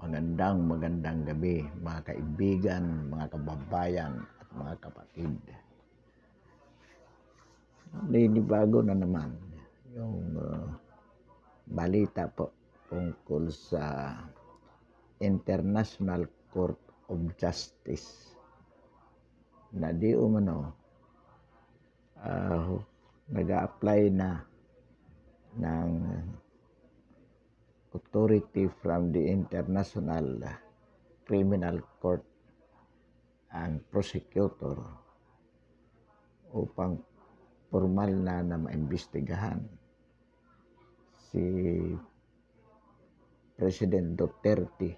Magandang gabi mga kaibigan, mga kababayan at mga kapatid. Ninibago na naman yung balita po tungkol sa International Court of Justice na di umano nag-a-apply na ng authority from the International Criminal Court ang prosecutor upang formal na maimbestigahan si President Duterte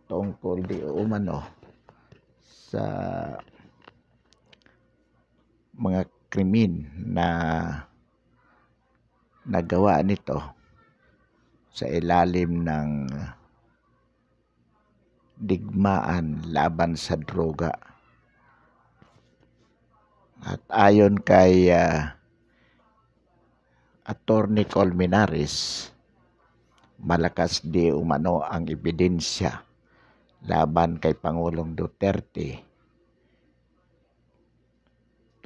tungkol di umano sa mga krimen na nagawa nito sa ilalim ng digmaan laban sa droga. At ayon kay Attorney Colmenares, malakas di umano ang ebidensya laban kay Pangulong Duterte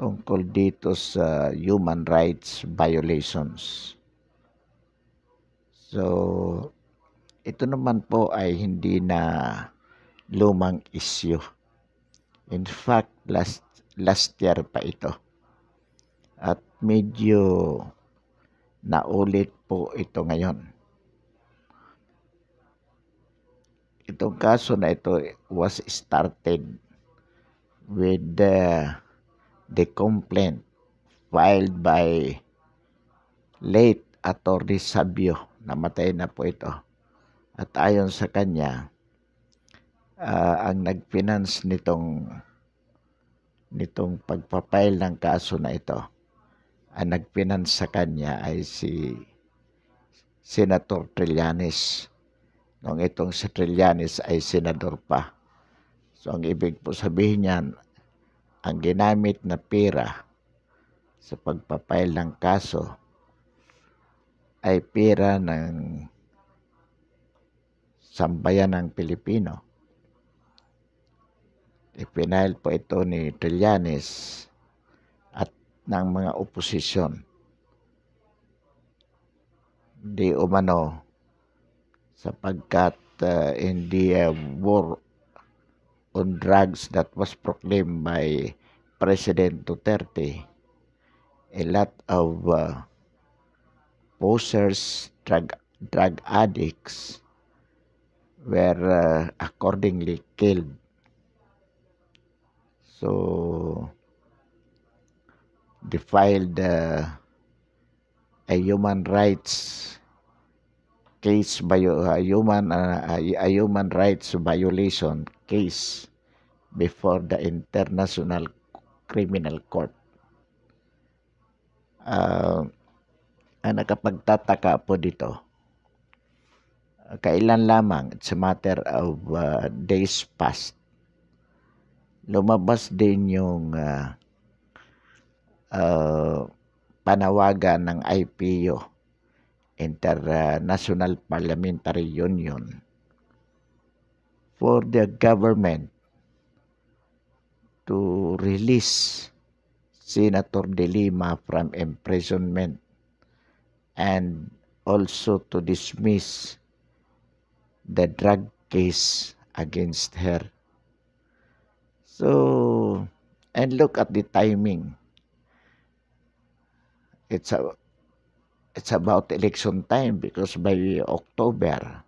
tungkol dito sa human rights violations. So, ito naman po ay hindi na lumang issue. In fact, last year pa ito. At medyo naulit po ito ngayon. Itong kaso na ito was started with the complaint filed by late Attorney Sabio. Namatay na po ito. At ayon sa kanya, ang nag-finance nitong pagpapile ng kaso na ito, ang nag-finance sa kanya ay si Senator Trillanes. Nung itong si Trillanes ay senador pa. So ang ibig po sabihin niyan, ang ginamit na pera sa pagpapile ng kaso ay pera ng sambayanang Pilipino. Ipinail po ito ni Trillanes at ng mga oposisyon. Di umano sapagkat in the war on drugs that was proclaimed by President Duterte, a lot of posers, drug addicts were accordingly killed. So, they filed a human rights case by a human rights violation case before the International Criminal Court. Ang nakapagtataka po dito, kailan lamang, it's a matter of days past, lumabas din yung panawagan ng IPU, International Parliamentary Union, for the government to release Senator De Lima from imprisonment and also to dismiss the drug case against her. So, and look at the timing. It's about election time because by October,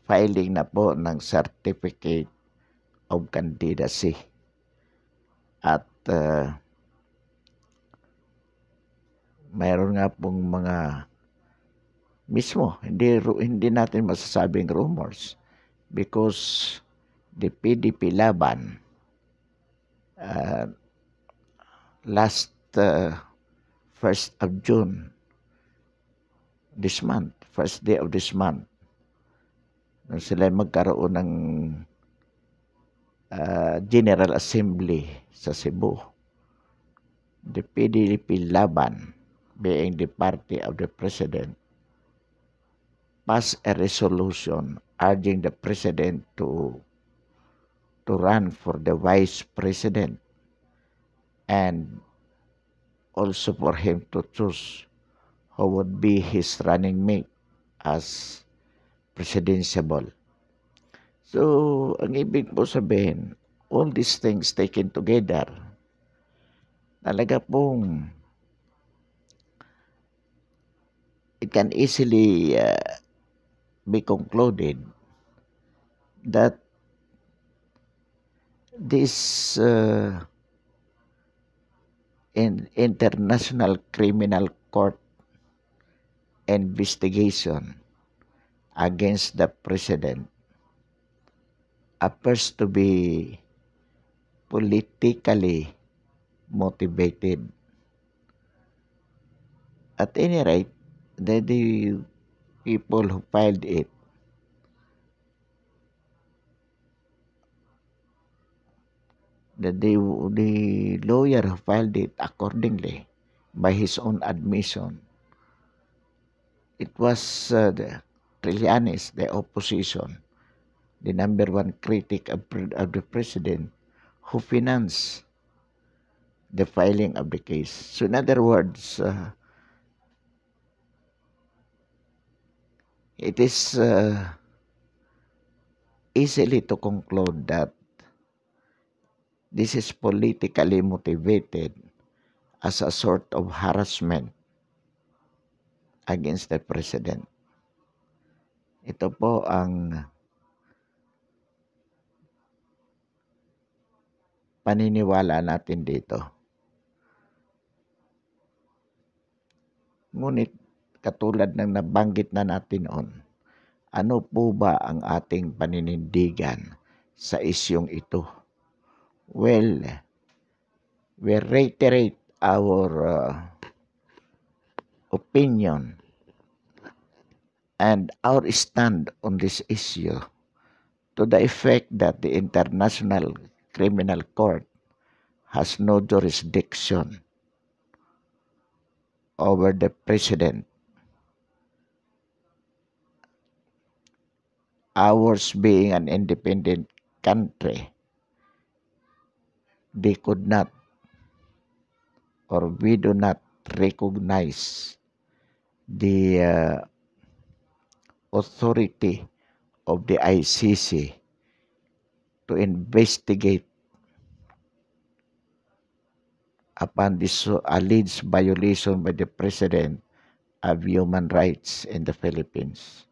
filing na po ng certificate of candidacy. At mayroon nga pong mga mismo, hindi natin masasabing rumors because the PDP laban last 1st of June this month, first day of this month, nung sila magkaroon ng General Assembly sa Cebu, the PDP laban, being the party of the President, passed a resolution urging the president to run for the vice president and also for him to choose who would be his running mate as presidentiable. So, ang ibig po sabihin, all these things taken together, talaga pong it can easily be concluded that this International Criminal Court investigation against the president appears to be politically motivated. At any rate, the people who filed it the lawyer who filed it accordingly by his own admission. It was the Trillanes, the opposition, the number one critic of the president, who financed the filing of the case. So in other words, it is easily to conclude that this is politically motivated as a sort of harassment against the president. Ito po ang paniniwala natin dito. Ngunit katulad ng nabanggit na natin noon, ano po ba ang ating paninindigan sa isyong ito? Well, we reiterate our opinion and our stand on this issue to the effect that the International Criminal Court has no jurisdiction over the president. Ours being an independent country, they could not or we do not recognize the authority of the ICC to investigate upon this alleged violation by the president of human rights in the Philippines.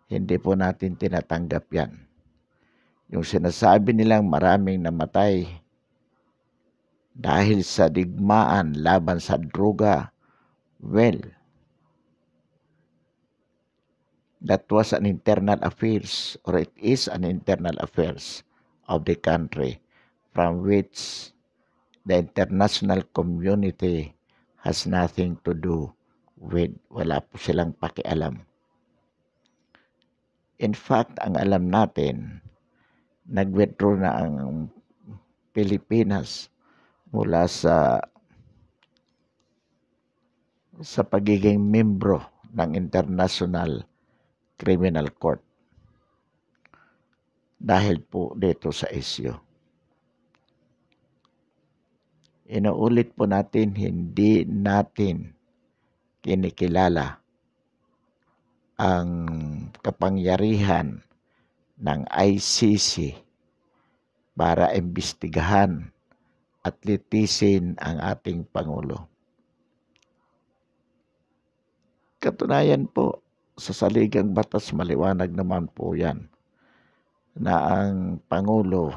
Hindi po natin tinatanggap yan. Yung sinasabi nilang maraming namatay dahil sa digmaan laban sa droga, well, that was an internal affairs or it is an internal affairs of the country from which the international community has nothing to do with. Wala po silang pakialam. In fact, ang alam natin, nag-withdraw na ang Pilipinas mula sa pagiging membro ng International Criminal Court dahil po dito sa issue. Inuulit po natin, hindi natin kinikilala ang kapangyarihan ng ICC para imbestigahan at litisin ang ating Pangulo. Katunayan po, sa saligang batas maliwanag naman po yan na ang Pangulo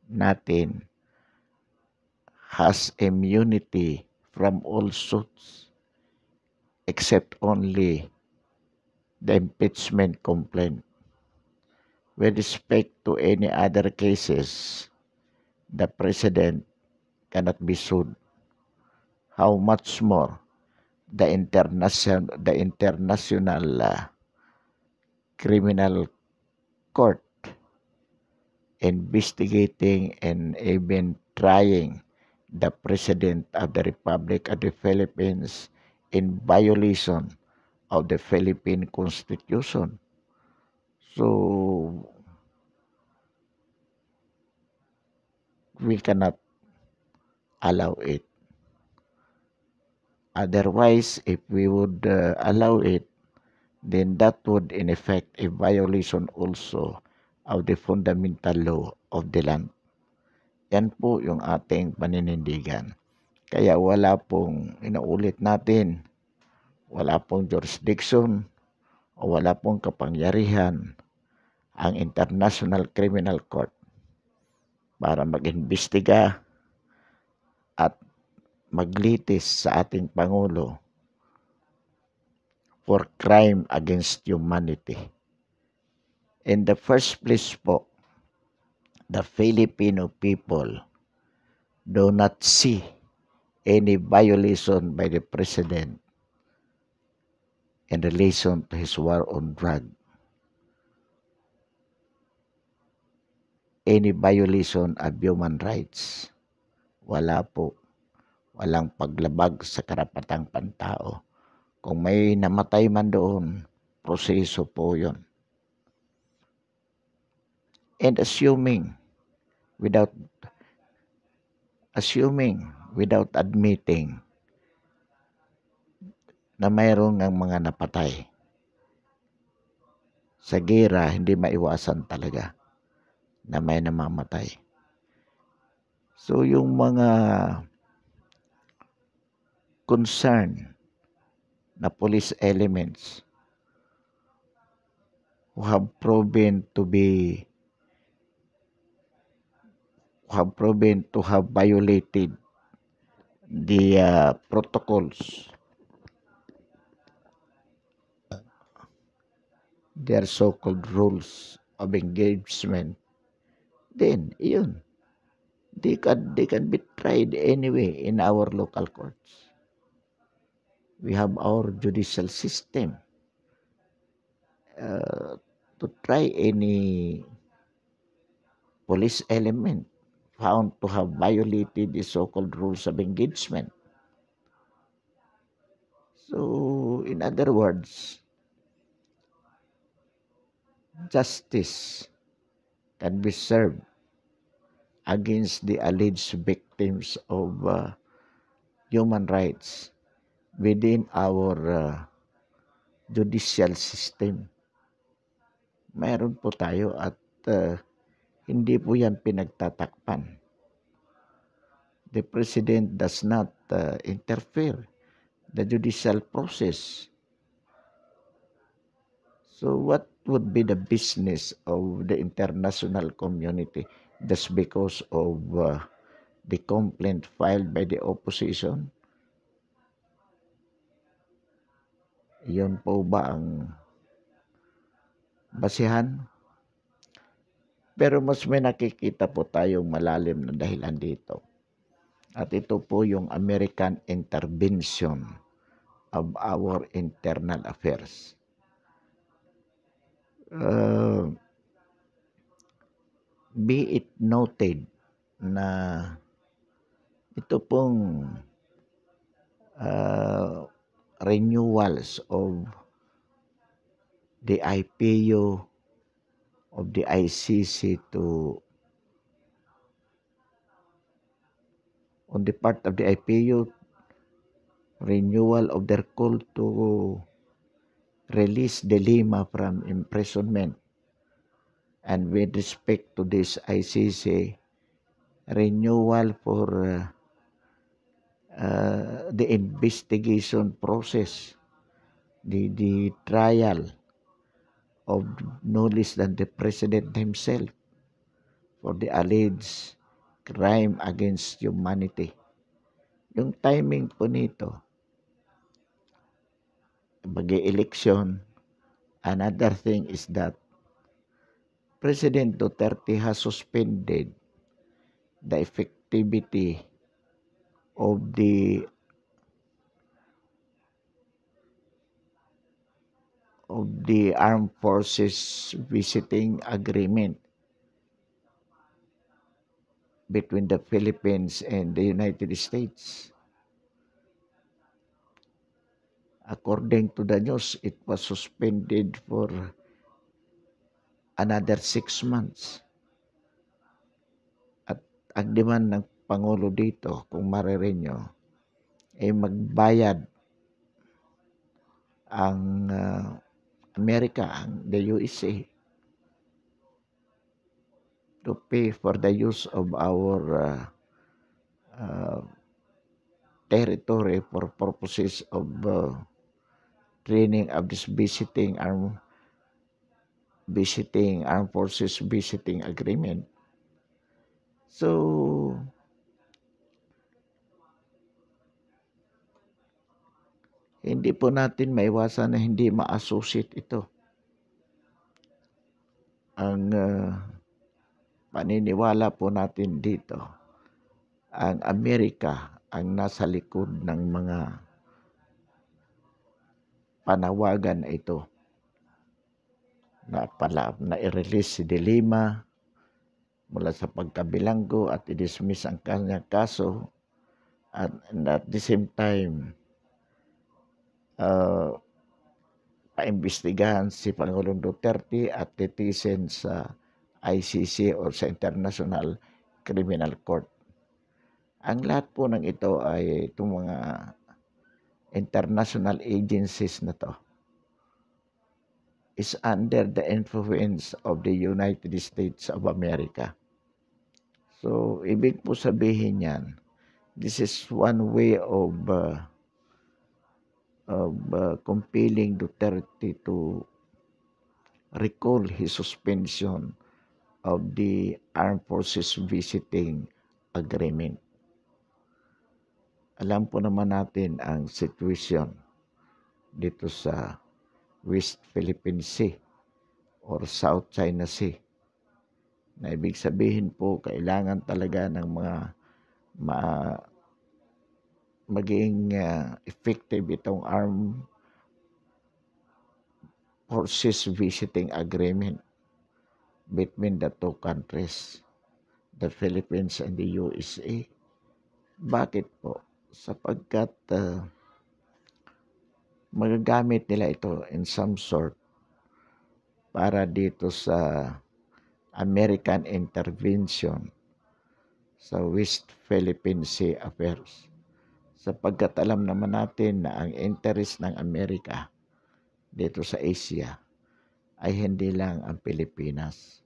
natin has immunity from all suits except only the impeachment complaint. With respect to any other cases, the president cannot be sued. How much more the international criminal court investigating and even trying the President of the Republic of the Philippines in violation of the Philippine Constitution. So we cannot allow it. Otherwise, if we would allow it, then that would in effect a violation also of the fundamental law of the land. Yan po yung ating paninindigan. Kaya wala pong, inuulit natin, wala pong jurisdiction o wala pong kapangyarihan ang International Criminal Court para mag-imbestiga at maglitis sa ating Pangulo for crime against humanity. In the first place po, the Filipino people do not see any violation by the President in relation to his war on drugs. Any violation of human rights. Wala po. Walang paglabag sa karapatang pantao. Kung may namatay man doon, proseso po yun. And without admitting na mayroong ng mga napatay. Sa gera, hindi maiwasan talaga na may namamatay. So yung mga concern na police elements who have proven to have violated the protocols, their so-called rules of engagement, then yun, they can be tried anyway in our local courts. We have our judicial system to try any police element found to have violated the so-called rules of engagement. So, in other words, justice can be served against the alleged victims of human rights within our judicial system. Mayroon po tayo at hindi po yan pinagtatakpan. The President does not interfere the judicial process. So what would be the business of the international community just because of the complaint filed by the opposition? Yun po ba ang basihan? Pero mas may nakikita po tayong malalim na dahilan dito. At ito po yung American intervention of our internal affairs. Be it noted na ito pong renewals of the IPU, of the ICC on the part of the IPU, renewal of their call to release De Lima from imprisonment. And with respect to this ICC, renewal for the investigation process, the trial of no less than the President himself for the alleged crime against humanity. Yung timing po nito, mag-e-election, another thing is that President Duterte has suspended the effectivity of the armed forces visiting agreement between the Philippines and the United States. According to the news, it was suspended for another 6 months. At ang demand ng Pangulo dito, kung maririnig nyo, ay magbayad ang Amerika, the USA, to pay for the use of our territory for purposes of training of this visiting armed forces visiting agreement. So, hindi po natin maiwasan na hindi ma-associate ito. Ang paniniwala po natin dito, ang Amerika ang nasa likod ng mga panawagan na ito na i-release si De Lima mula sa pagkabilanggo at i-dismiss ang kanyang kaso, and at the same time paimbestigahan si Pangulong Duterte at titisin sa ICC o sa International Criminal Court. Ang lahat po ng ito ay itong mga international agencies na to is under the influence of the United States of America. So, ibig po sabihin yan, this is one way of compelling Duterte to recall his suspension of the Armed Forces Visiting Agreement. Alam po naman natin ang situation dito sa West Philippine Sea or South China Sea. Na ibig sabihin po, kailangan talaga ng mga maging effective itong Armed Forces Visiting Agreement between the two countries, the Philippines and the USA. Bakit po? Sapagkat magagamit nila ito in some sort para dito sa American intervention sa West Philippine Sea affairs. Sapagkat alam naman natin na ang interest ng Amerika dito sa Asia ay hindi lang ang Pilipinas.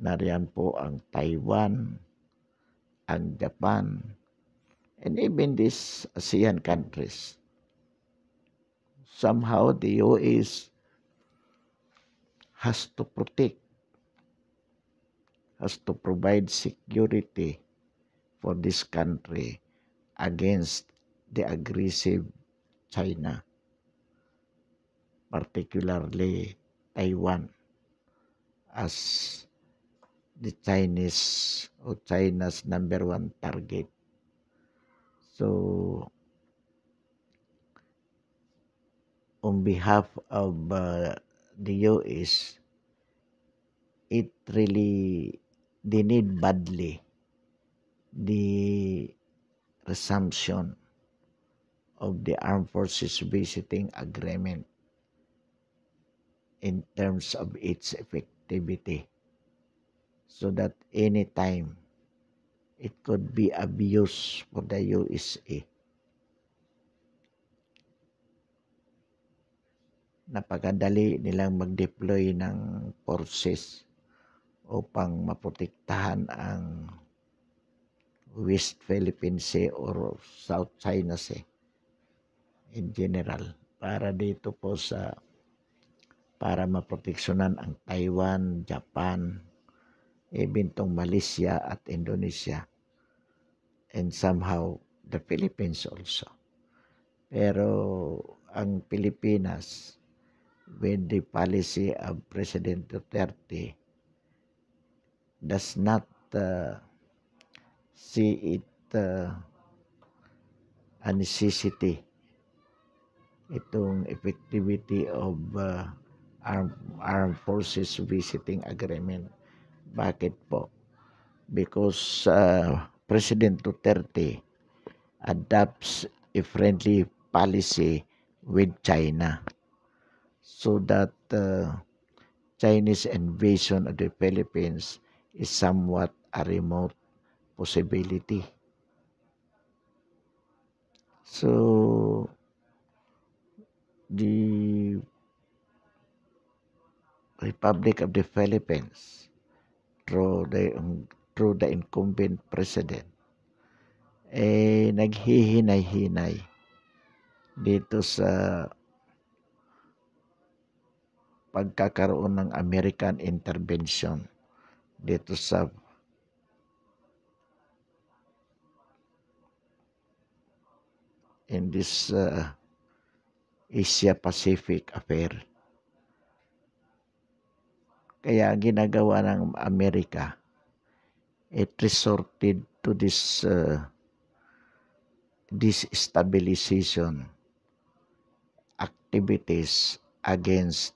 Nariyan po ang Taiwan, ang Japan, and even these ASEAN countries. Somehow the US has to protect, has to provide security for this country against the aggressive China, particularly Taiwan, as the Chinese or China's number one target. So, on behalf of the US, they need badly the resumption of the Armed Forces Visiting Agreement in terms of its effectivity, so that anytime it could be abused for the USA. Napakadali nilang mag-deploy ng forces upang maprotektahan ang West Philippine Sea or South China Sea in general, para maproteksyonan ang Taiwan, Japan, even tong Malaysia at Indonesia, and somehow the Philippines also. Pero ang Pilipinas, with the policy of President Duterte, does not see it a necessity, itong effectivity of Armed Forces Visiting Agreement. Bakit po? Because President Duterte adopts a friendly policy with China, so that Chinese invasion of the Philippines is somewhat a remote possibility. So the Republic of the Philippines, through the through the incumbent president, naghihinay-hinay dito sa pagkakaroon ng American intervention dito sa in this Asia Pacific affair. Kaya ginagawa ng Amerika, it resorted to this stabilization activities against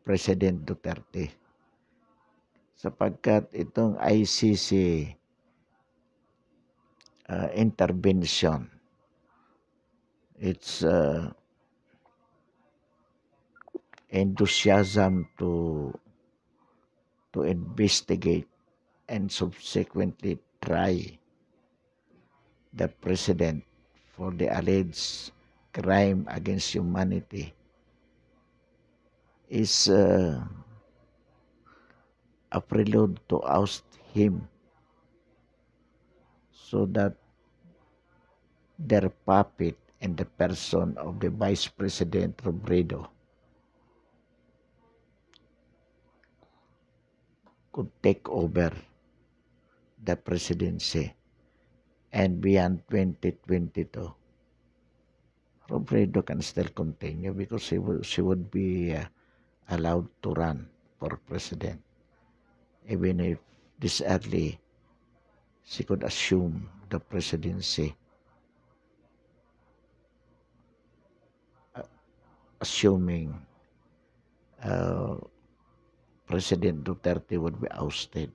President Duterte. Sapagkat itong ICC intervention, its enthusiasm to investigate and subsequently try the president for the alleged crime against humanity is a prelude to oust him, so that their puppet in the person of the Vice President Robredo could take over the presidency. And beyond 2022, Robredo can still continue because she would be allowed to run for president. Even if this early, she could assume the presidency, assuming President Duterte would be ousted.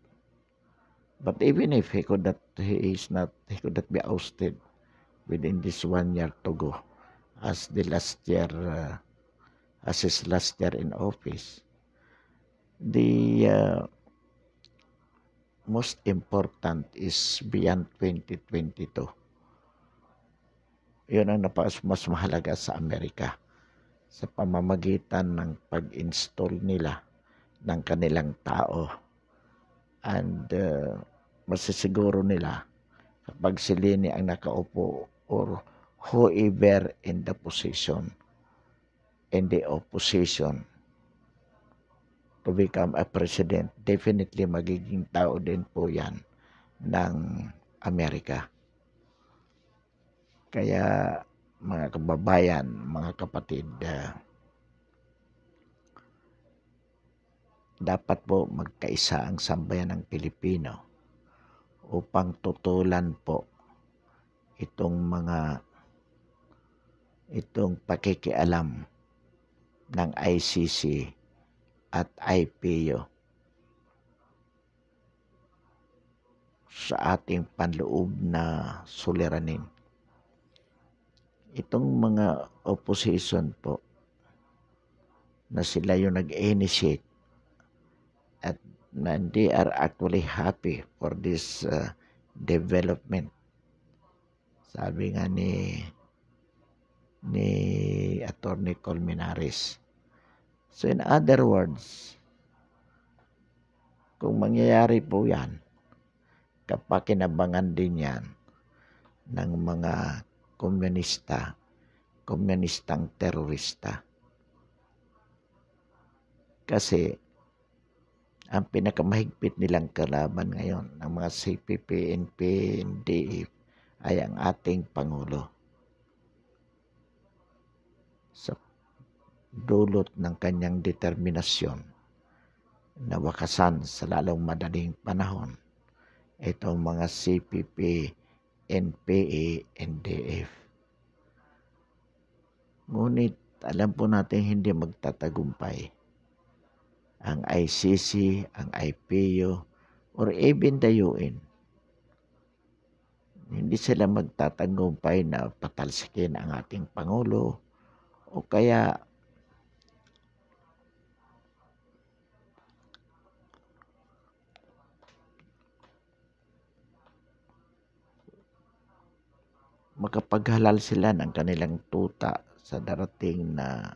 But even if he could not be ousted within this 1 year to go, as his last year in office. The most important is beyond 2022. Yun ang mas mahalaga sa Amerika, sa pamamagitan ng pag-install nila ng kanilang tao. And masisiguro nila kapag si Leni ang nakaupo or whoever in the position, in the opposition to become a president, definitely magiging tao din po yan ng Amerika. Kaya mga kababayan, mga kapatid, dapat po magkaisa ang sambayan ng Pilipino upang tutulan po itong pakikialam ng ICC at IPO sa ating panloob na suliranin. Itong mga opposition po na sila yung nag-initiate at they are actually happy for this development. Sabi nga ni Attorney Colmenares. So in other words, kung mangyayari po yan, kapakinabangan din yan ng mga komunistang terorista. Kasi ang pinakamahigpit nilang kalaban ngayon ng mga CPP, NP, NDF ay ang ating Pangulo. Sa dulot ng kanyang determinasyon na wakasan sa lalong madaling panahon itong mga CPP, NPA, NDF. Ngunit alam po natin hindi magtatagumpay ang ICC, ang IPO, or even the UN. Hindi sila magtatagumpay na patalsikin ang ating Pangulo o kaya makapaghalal sila ng kanilang tuta sa darating na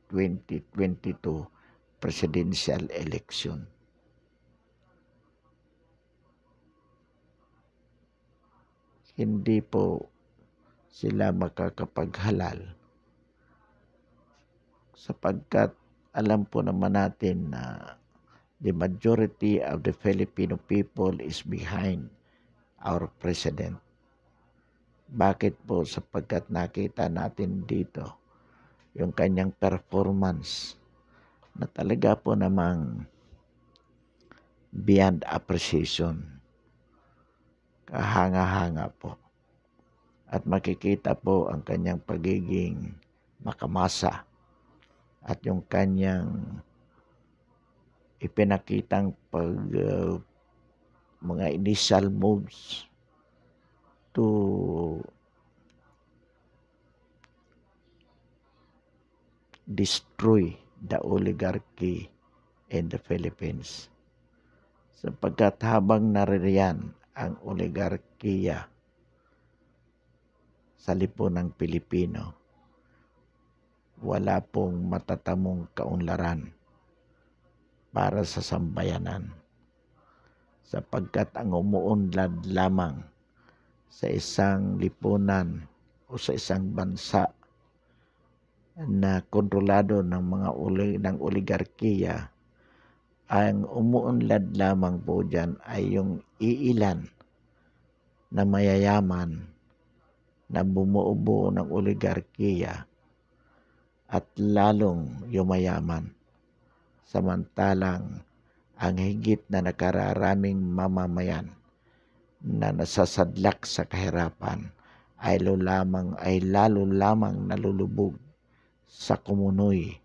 2022 presidential election. Hindi po sila makakapaghalal sapagkat alam po naman natin na the majority of the Filipino people is behind our president. Bakit po? Sapagkat nakita natin dito yung kanyang performance na talaga po namang beyond appreciation. Kahanga-hanga po. At makikita po ang kanyang pagiging makamasa at yung kanyang ipinakitang mga initial moves to destroy the oligarchy in the Philippines. Sapagkat habang naririyan ang oligarkiya sa lipunang Pilipino, wala pong matatamong kaunlaran para sa sambayanan. Sapagkat ang umuunlad lamang sa isang lipunan o sa isang bansa na kontrolado ng mga ng oligarkiya, ang umuunlad lamang po dyan ay yung iilan na mayayaman na bumubuo ng oligarkiya at lalong yumayaman. Samantalang ang higit na nakararaming mamamayan na nasasadlak sa kahirapan ay lalo lamang nalulubog sa kumunoy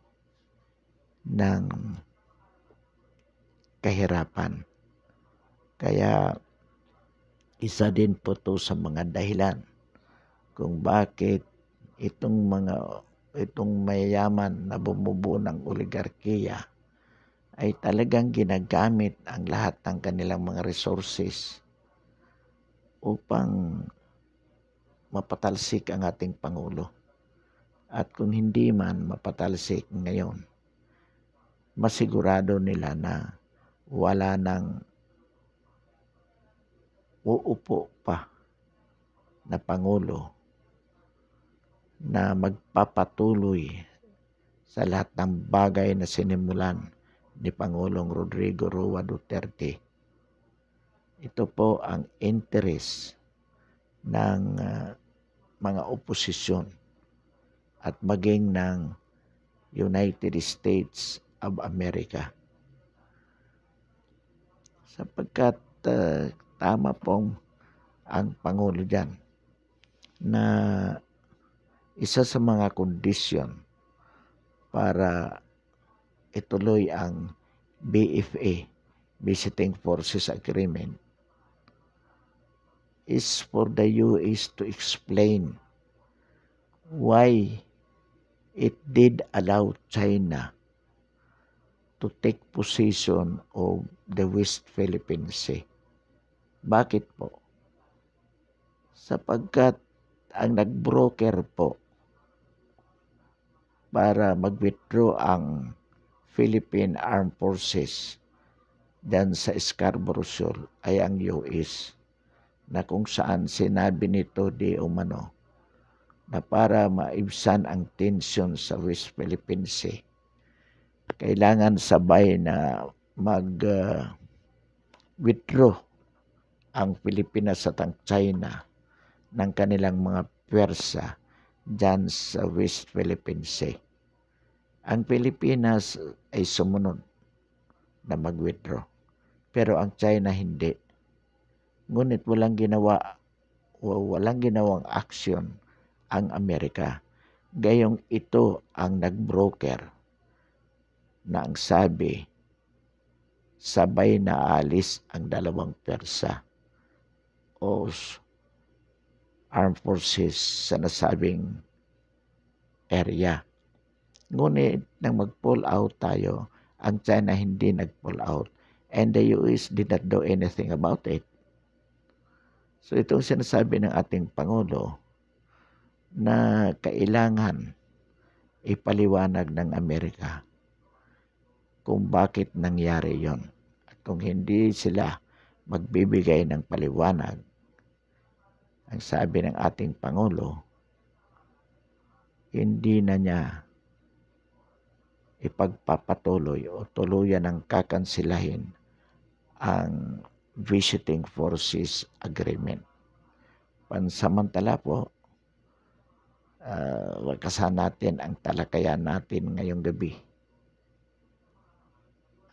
ng kahirapan. Kaya isa din po to sa mga dahilan kung bakit itong mayayaman na bumubuo ng oligarkiya ay talagang ginagamit ang lahat ng kanilang mga resources upang mapatalsik ang ating Pangulo. At kung hindi man mapatalsik ngayon, masigurado nila na wala nang uupo pa na Pangulo na magpapatuloy sa lahat ng bagay na sinimulan ni Pangulong Rodrigo Roa Duterte. Ito po ang interes ng mga oposisyon at maging ng United States of America. Sapagkat tama pong ang Pangulo dyan na isa sa mga kondisyon para ituloy ang BFA, Visiting Forces Agreement, is for the US to explain why it did allow China to take possession of the West Philippine Sea. Bakit po? Sapagkat ang nag-broker po para mag-withdraw ang Philippine Armed Forces dyan sa Scarborough Shoal ay ang US, na kung saan sinabi nito di umano na para maibsan ang tensyon sa West Philippine Sea, kailangan sabay na mag-withdraw ang Pilipinas at ang China ng kanilang mga pwersa dyan sa West Philippine Sea. Ang Pilipinas ay sumunod na mag-withdraw, pero ang China hindi. Ngunit walang ginawang aksyon ang Amerika. Gayong ito ang nag-broker na ang sabi, sabay na alis ang dalawang pwersa o armed forces sa nasabing area. Ngunit nang mag-pull out tayo, ang China hindi nag-pull out and the US did not do anything about it. So itong sinasabi ng ating Pangulo na kailangan ipaliwanag ng Amerika kung bakit nangyari yon. At kung hindi sila magbibigay ng paliwanag, ang sabi ng ating Pangulo, hindi na niya ipagpapatuloy o tuluyan ng kakansilahin ang Visiting Forces Agreement. Pansamantala po, wakasan natin ang talakayan natin ngayong gabi.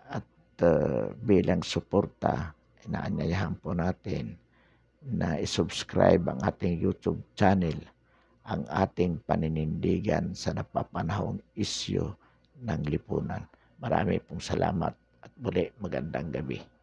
At bilang suporta, inaanyayahan po natin na isubscribe ang ating YouTube channel, ang ating paninindigan sa napapanahong isyu ng lipunan. Marami pong salamat at muli magandang gabi.